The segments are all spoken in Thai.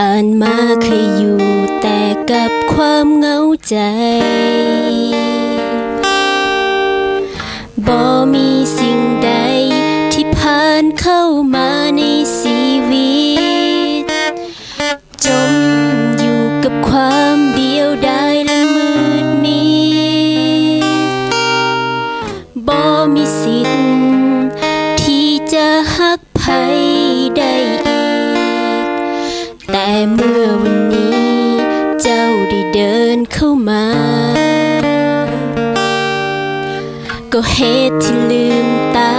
ผ่านมาเคยอยู่แต่กับความเหงาใจบ่มีสิ่งใดที่ผ่านเข้ามาในชีวิตจมอยู่กับความเดียวดายและมืดมิดบ่มีสิทธิ์ที่จะหักไผได้อีกแต่เมื่อวันนี้เจ้าได้เดินเข้ามาก็เหตุที่ลืมตา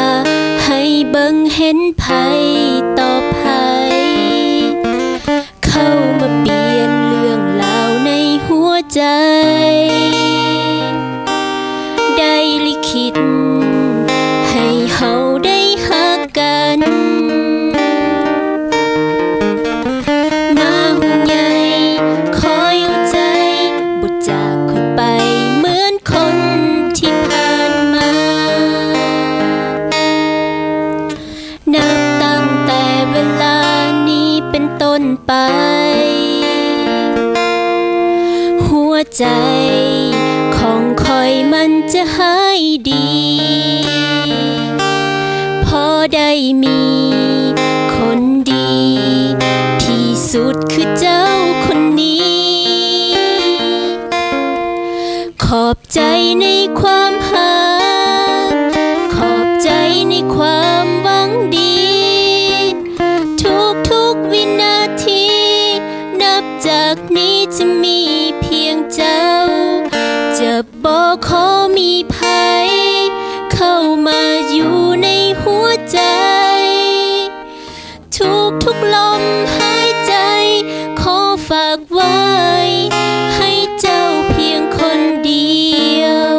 ให้เบิ่งเห็นภัยต่อภัยเข้ามาเปลี่ยนเรื่องราวในหัวใจได้ลิขิตให้เฮาได้ฮักกันมาห่วงใยคอยเอาใจบ่จากค่อยไปเหมือนคนที่ผ่านมานับตั้งแต่เวลานี้เป็นต้นไปหัวใจของคอยมันจะหายดีพอได้มีคนดีที่สุดคือเจ้าคนนี้ขอบใจในความหักขอบใจในความหวังดีทุกวินาทีนับจากนี้จะมีเพียงเจ้าจะบ่ขอมีภัยเข้ามาอยู่ในหัวใจทุกลมหายใจขอฝากไว้ให้เจ้าเพียงคนเดียว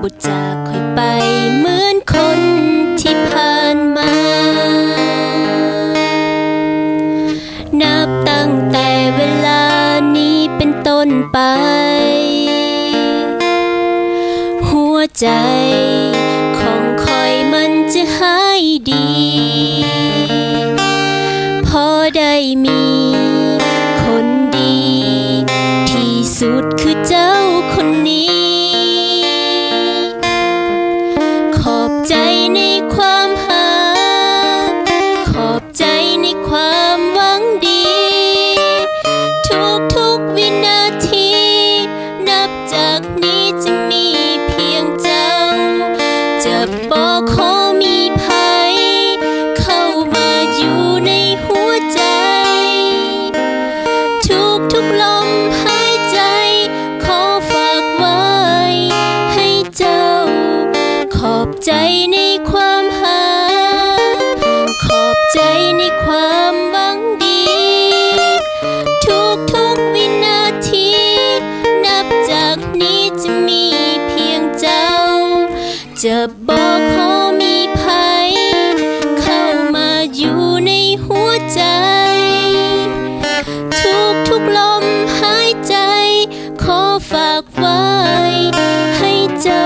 บ่จากค่อยไปเหมือนคนที่ผ่านมานับตั้งแต่เวลานี้เป็นต้นไปหัวใจของคอยมันจะหายดีพอได้มีคนดีที่สุดคือเจ้าคนนี้ขอบใจในความหักขอบใจในความหวังดีทุกวินาทีนับจากนี้จะมีเพียงเจ้าจะบ่ขอมีภัยเข้ามาอยู่ในหัวใจทุกลมหายใจขอฝากไว้ให้เจ้าขอบใจในความหักขอบใจในความหวังดีทุกวินาทีนับจากนี้จะมีเพียงเจ้าจะบ่ขอมีภัยเข้ามาอยู่ในหัวใจทุกลมหายใจขอฝากไว้ให้เจ้า